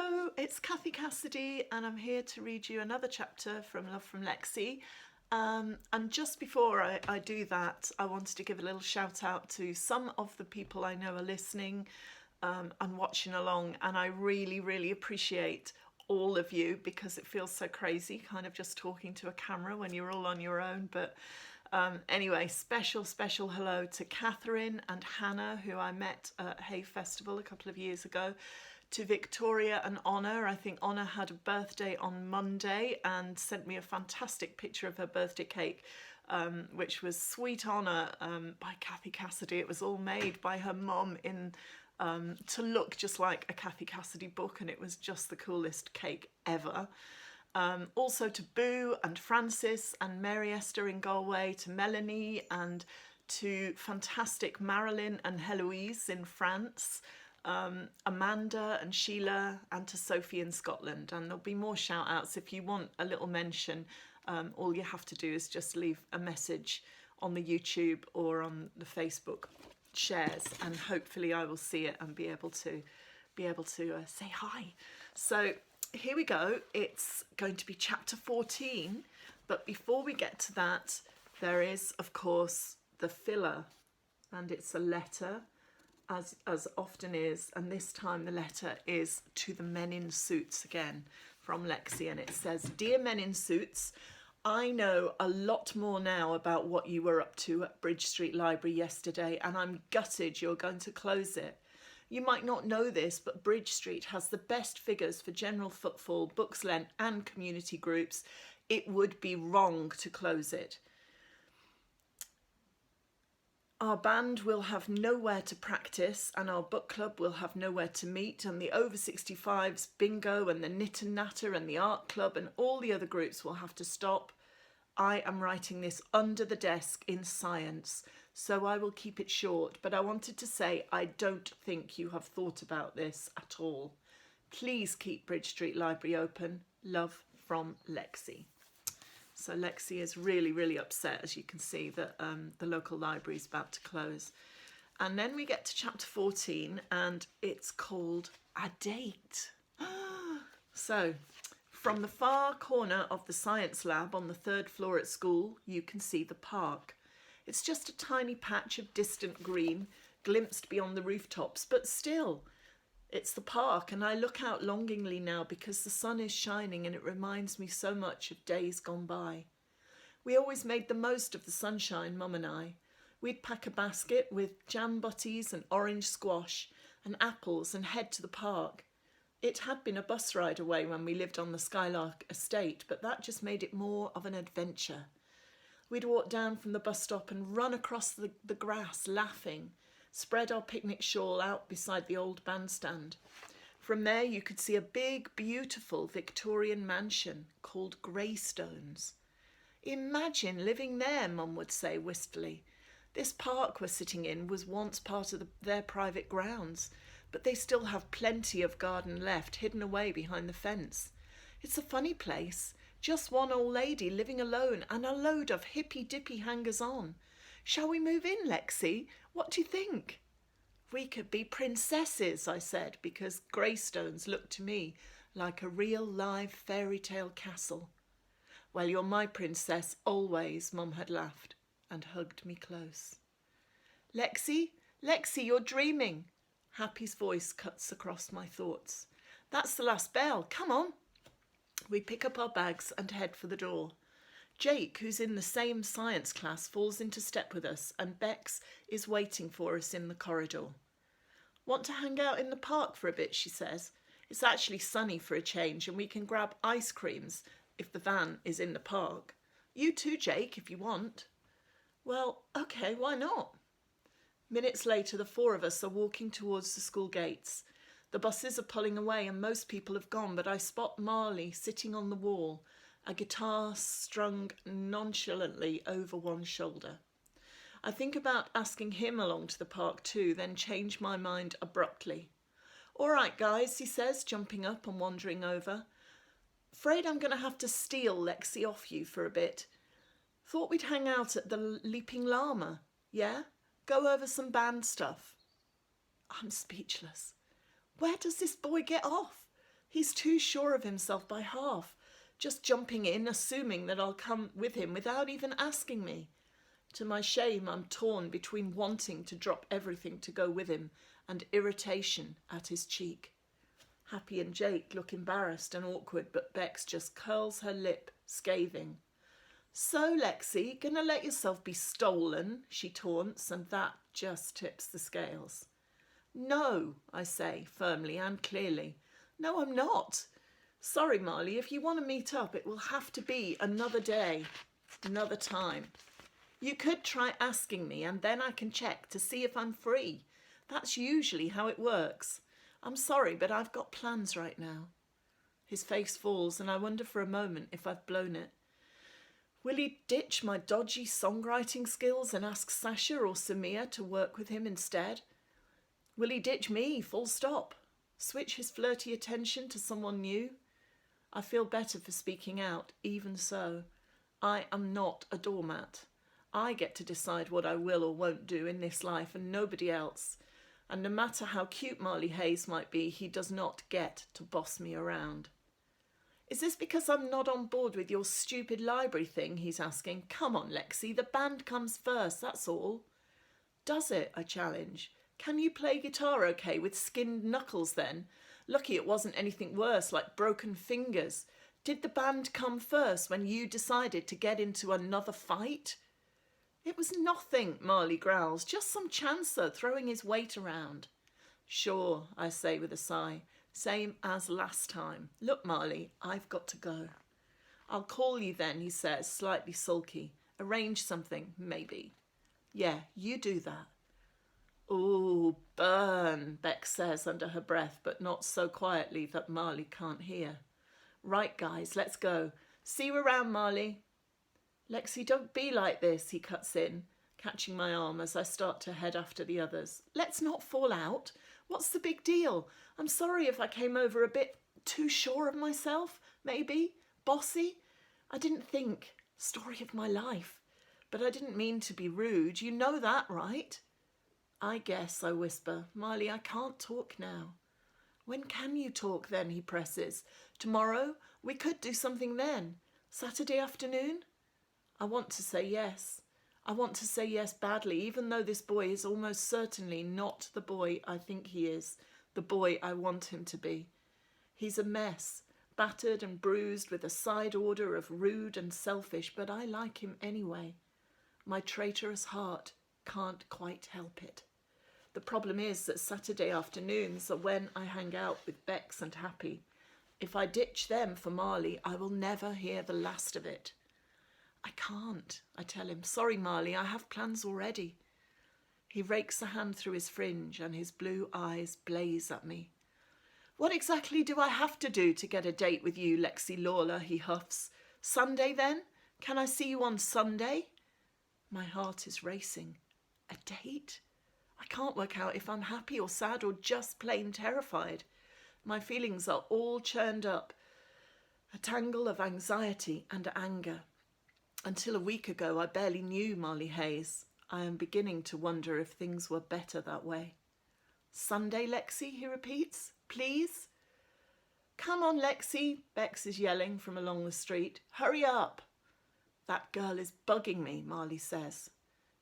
Hello, it's Kathy Cassidy and I'm here to read you another chapter from Love from Lexie. And just before I do that, I wanted to give a little shout out to some of the people I know are listening and watching along, and I really appreciate all of you because it feels so crazy kind of just talking to a camera when you're all on your own. But anyway, special hello to Catherine and Hannah, who I met at Hay Festival a couple of years ago, to Victoria and Honor. I think Honor had a birthday on Monday and sent me a fantastic picture of her birthday cake, which was Sweet Honor by Kathy Cassidy. It was all made by her mum in to look just like a Kathy Cassidy book, and it was just the coolest cake ever. Also to Boo and Francis and Mary Esther in Galway, to Melanie and to fantastic Marilyn and Heloise in France, Amanda and Sheila, and to Sophie in Scotland. And there'll be more shout outs. If you want a little mention, all you have to do is just leave a message on the YouTube or on the Facebook shares, and hopefully I will see it and be able to say hi. So here we go. It's going to be chapter 14, but before we get to that, there is of course the filler, and it's a letter, as often is, and this time the letter is to the men in suits again from Lexie, and it says, "Dear men in suits, I know a lot more now about what you were up to at Bridge Street Library yesterday, and I'm gutted you're going to close it. You might not know this, but Bridge Street has the best figures for general footfall, books lent and community groups. It would be wrong to close it. Our band will have nowhere to practice, and our book club will have nowhere to meet, and the over 65s bingo and the knit and natter and the art club and all the other groups will have to stop. I am writing this under the desk in science, so I will keep it short, but I wanted to say I don't think you have thought about this at all. Please keep Bridge Street Library open. Love, from Lexie." So Lexie is really upset, as you can see, that the local library is about to close. And then we get to chapter 14, and it's called A Date. So, from the far corner of the science lab on the 3rd floor at school, you can see the park. It's just a tiny patch of distant green, glimpsed beyond the rooftops, but still, it's the park, and I look out longingly now because the sun is shining and it reminds me so much of days gone by. We always made the most of the sunshine, Mum and I. We'd pack a basket with jam butties and orange squash and apples and head to the park. It had been a bus ride away when we lived on the Skylark estate, but that just made it more of an adventure. We'd walk down from the bus stop and run across the grass laughing, spread our picnic shawl out beside the old bandstand. From there you could see a big, beautiful Victorian mansion called Greystones. Imagine living there, Mum would say wistfully. This park we're sitting in was once part of their private grounds, but they still have plenty of garden left hidden away behind the fence. It's a funny place, just one old lady living alone and a load of hippy-dippy hangers-on. Shall we move in, Lexie? What do you think? We could be princesses, I said, because Greystones looked to me like a real live fairy tale castle. Well, you're my princess always, Mum had laughed and hugged me close. Lexie, you're dreaming. Happy's voice cuts across my thoughts. That's the last bell. Come on. We pick up our bags and head for the door. Jake, who's in the same science class, falls into step with us, and Bex is waiting for us in the corridor. Want to hang out in the park for a bit, she says. It's actually sunny for a change, and we can grab ice creams if the van is in the park. You too, Jake, if you want. Well, okay, why not? Minutes later, the 4 of us are walking towards the school gates. The buses are pulling away and most people have gone, but I spot Marley sitting on the wall, a guitar strung nonchalantly over one shoulder. I think about asking him along to the park too, then change my mind abruptly. All right, guys, he says, jumping up and wandering over. Afraid I'm going to have to steal Lexie off you for a bit. Thought we'd hang out at the Leaping Llama, yeah? Go over some band stuff. I'm speechless. Where does this boy get off? He's too sure of himself by half, just jumping in, assuming that I'll come with him without even asking me. To my shame, I'm torn between wanting to drop everything to go with him and irritation at his cheek. Happy and Jake look embarrassed and awkward, but Bex just curls her lip, scathing. So, Lexie, gonna let yourself be stolen, she taunts, and that just tips the scales. No, I say, firmly and clearly. No, I'm not. Sorry, Marley, if you want to meet up, it will have to be another day, another time. You could try asking me and then I can check to see if I'm free. That's usually how it works. I'm sorry, but I've got plans right now. His face falls and I wonder for a moment if I've blown it. Will he ditch my dodgy songwriting skills and ask Sasha or Samir to work with him instead? Will he ditch me, full stop? Switch his flirty attention to someone new? I feel better for speaking out, even so. I am not a doormat. I get to decide what I will or won't do in this life and nobody else. And no matter how cute Marley Hayes might be, he does not get to boss me around. Is this because I'm not on board with your stupid library thing, he's asking. Come on, Lexie, the band comes first, that's all. Does it, I challenge. Can you play guitar okay with skinned knuckles then? Lucky it wasn't anything worse, like broken fingers. Did the band come first when you decided to get into another fight? It was nothing, Marley growls, just some chancer throwing his weight around. Sure, I say with a sigh, same as last time. Look, Marley, I've got to go. I'll call you then, he says, slightly sulky. Arrange something, maybe. Yeah, you do that. Ooh, burn, Bex says under her breath, but not so quietly that Marley can't hear. Right, guys, let's go. See you around, Marley. Lexie, don't be like this, he cuts in, catching my arm as I start to head after the others. Let's not fall out. What's the big deal? I'm sorry if I came over a bit too sure of myself, maybe. Bossy. I didn't think. Story of my life. But I didn't mean to be rude. You know that, right? I guess, I whisper. Marley, I can't talk now. When can you talk then, he presses. Tomorrow? We could do something then. Saturday afternoon? I want to say yes. I want to say yes badly, even though this boy is almost certainly not the boy I think he is, the boy I want him to be. He's a mess, battered and bruised with a side order of rude and selfish, but I like him anyway. My traitorous heart can't quite help it. The problem is that Saturday afternoons are when I hang out with Bex and Happy. If I ditch them for Marley, I will never hear the last of it. I can't, I tell him. Sorry, Marley, I have plans already. He rakes a hand through his fringe and his blue eyes blaze at me. What exactly do I have to do to get a date with you, Lexie Lawler, he huffs. Sunday then? Can I see you on Sunday? My heart is racing. A date? I can't work out if I'm happy or sad or just plain terrified. My feelings are all churned up, a tangle of anxiety and anger. Until a week ago, I barely knew Marley Hayes. I am beginning to wonder if things were better that way. Sunday, Lexie, he repeats. Please? Come on, Lexie, Bex is yelling from along the street. Hurry up. That girl is bugging me, Marley says.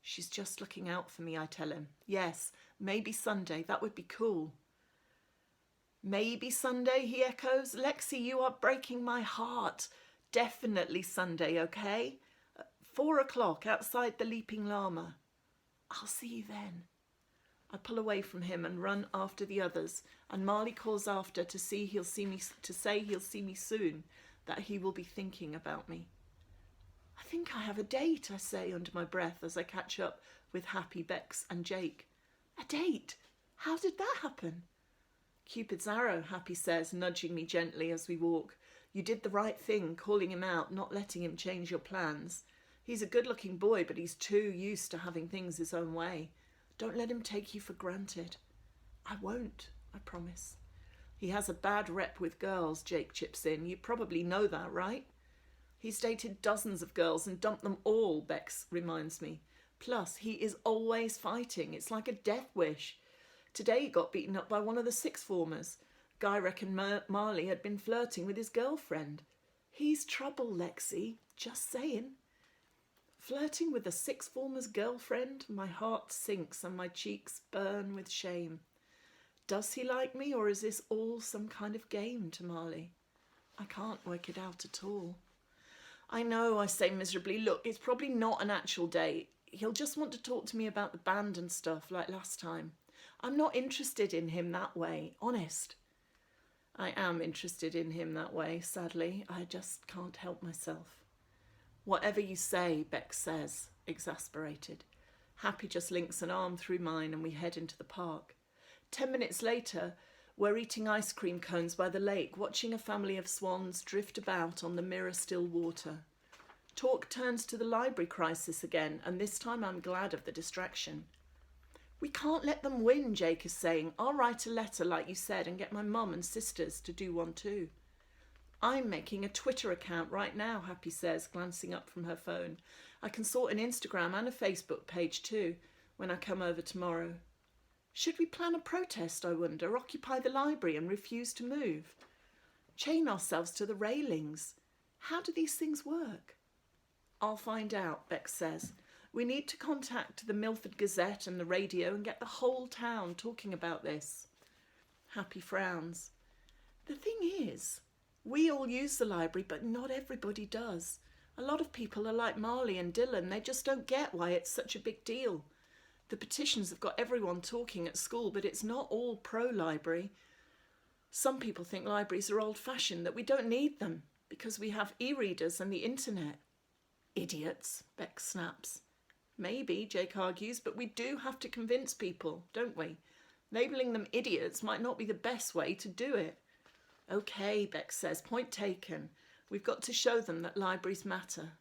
She's just looking out for me, I tell him. Yes, maybe Sunday, that would be cool. Maybe Sunday, he echoes. Lexie, you are breaking my heart. Definitely Sunday, okay? 4 o'clock outside the Leaping Llama. I'll see you then. I pull away from him and run after the others, and Marley calls after to say he'll see me soon, that he will be thinking about me. I think I have a date, I say under my breath as I catch up with Happy, Bex and Jake. A date? How did that happen? Cupid's arrow, Happy says, nudging me gently as we walk. You did the right thing, calling him out, not letting him change your plans. He's a good-looking boy, but he's too used to having things his own way. Don't let him take you for granted. I won't, I promise. He has a bad rep with girls, Jake chips in. You probably know that, right? He's dated dozens of girls and dumped them all, Bex reminds me. Plus, he is always fighting. It's like a death wish. Today he got beaten up by one of the sixth formers. Guy reckoned Marley had been flirting with his girlfriend. He's trouble, Lexie, just saying. Flirting with a sixth former's girlfriend? My heart sinks and my cheeks burn with shame. Does he like me, or is this all some kind of game to Marley? I can't work it out at all. I know, I say miserably. Look, it's probably not an actual date. He'll just want to talk to me about the band and stuff like last time. I'm not interested in him that way, honest. I am interested in him that way, sadly. I just can't help myself. Whatever you say, Bex says, exasperated. Happy just links an arm through mine and we head into the park. 10 minutes later, we're eating ice cream cones by the lake, watching a family of swans drift about on the mirror-still water. Talk turns to the library crisis again, and this time I'm glad of the distraction. We can't let them win, Jake is saying. I'll write a letter like you said and get my mum and sisters to do one too. I'm making a Twitter account right now, Happy says, glancing up from her phone. I can sort an Instagram and a Facebook page too when I come over tomorrow. Should we plan a protest, I wonder, occupy the library and refuse to move? Chain ourselves to the railings? How do these things work? I'll find out, Bex says. We need to contact the Milford Gazette and the radio and get the whole town talking about this. Happy frowns. The thing is, we all use the library, but not everybody does. A lot of people are like Marley and Dylan. They just don't get why it's such a big deal. The petitions have got everyone talking at school, but it's not all pro-library. Some people think libraries are old-fashioned, that we don't need them because we have e-readers and the internet. Idiots, Bex snaps. Maybe, Jake argues, but we do have to convince people, don't we? Labelling them idiots might not be the best way to do it. Okay, Bex says, point taken. We've got to show them that libraries matter.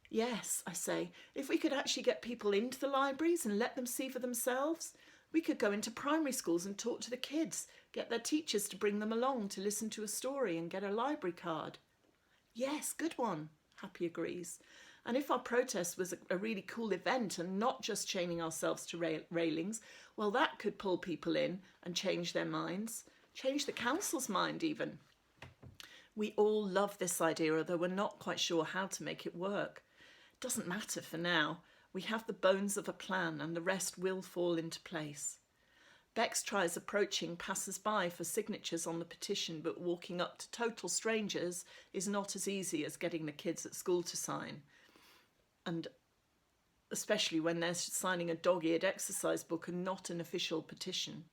Yes, I say, if we could actually get people into the libraries and let them see for themselves, we could go into primary schools and talk to the kids, get their teachers to bring them along to listen to a story and get a library card. Yes, good one, Happy agrees. And if our protest was a really cool event and not just chaining ourselves to railings, well, that could pull people in and change their minds, change the council's mind even. We all love this idea, although we're not quite sure how to make it work. Doesn't matter for now. We have the bones of a plan and the rest will fall into place. Bex tries approaching passers-by for signatures on the petition, but walking up to total strangers is not as easy as getting the kids at school to sign. And especially when they're signing a dog-eared exercise book and not an official petition.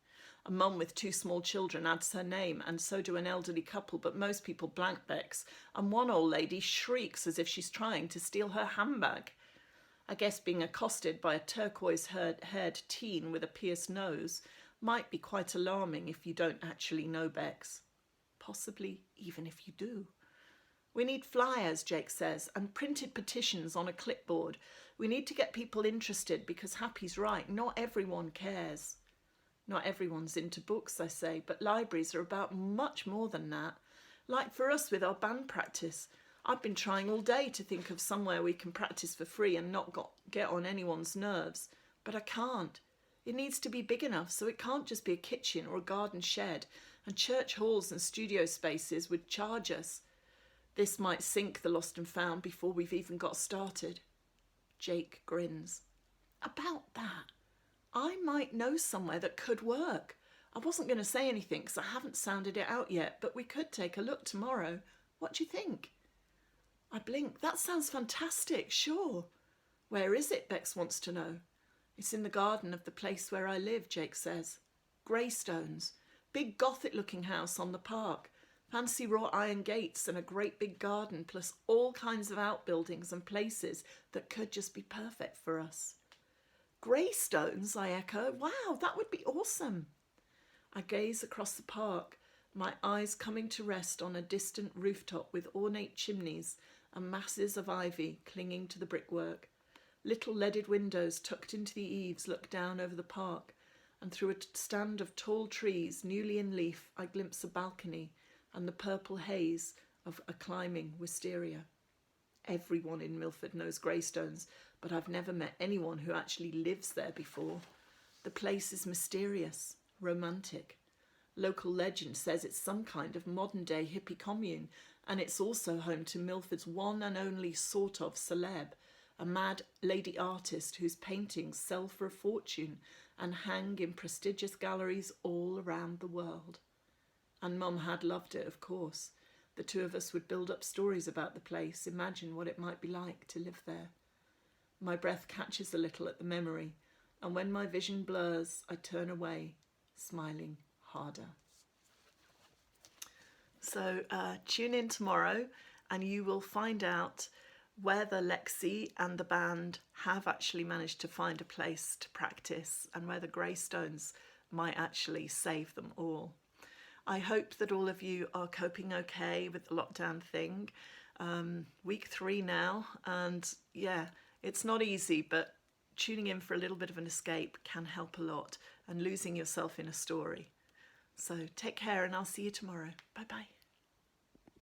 A mum with 2 small children adds her name, and so do an elderly couple, but most people blank Bex, and one old lady shrieks as if she's trying to steal her handbag. I guess being accosted by a turquoise-haired teen with a pierced nose might be quite alarming if you don't actually know Bex. Possibly even if you do. We need flyers, Jake says, and printed petitions on a clipboard. We need to get people interested because Happy's right, not everyone cares. Not everyone's into books, I say, but libraries are about much more than that. Like for us with our band practice, I've been trying all day to think of somewhere we can practice for free and not get on anyone's nerves, but I can't. It needs to be big enough, so it can't just be a kitchen or a garden shed, and church halls and studio spaces would charge us. This might sink the Lost and Found before we've even got started. Jake grins. About that, I might know somewhere that could work. I wasn't going to say anything because I haven't sounded it out yet, but we could take a look tomorrow. What do you think? I blink. That sounds fantastic, sure. Where is it, Bex wants to know. It's in the garden of the place where I live, Jake says. Greystones. Big Gothic-looking house on the park. Fancy wrought iron gates and a great big garden, plus all kinds of outbuildings and places that could just be perfect for us. Greystones, I echo. Wow, that would be awesome. I gaze across the park, my eyes coming to rest on a distant rooftop with ornate chimneys and masses of ivy clinging to the brickwork. Little leaded windows tucked into the eaves look down over the park, and through a stand of tall trees, newly in leaf, I glimpse a balcony and the purple haze of a climbing wisteria. Everyone in Milford knows Greystones, but I've never met anyone who actually lives there before. The place is mysterious, romantic. Local legend says it's some kind of modern-day hippie commune, and it's also home to Milford's one and only sort of celeb, a mad lady artist whose paintings sell for a fortune and hang in prestigious galleries all around the world. And Mum had loved it, of course. The two of us would build up stories about the place, imagine what it might be like to live there. My breath catches a little at the memory, and when my vision blurs, I turn away, smiling harder. So tune in tomorrow and you will find out whether Lexie and the band have actually managed to find a place to practice and whether Greystones might actually save them all. I hope that all of you are coping okay with the lockdown thing. Week 3 now, and yeah, it's not easy, but tuning in for a little bit of an escape can help a lot, and losing yourself in a story. So take care, and I'll see you tomorrow. Bye bye.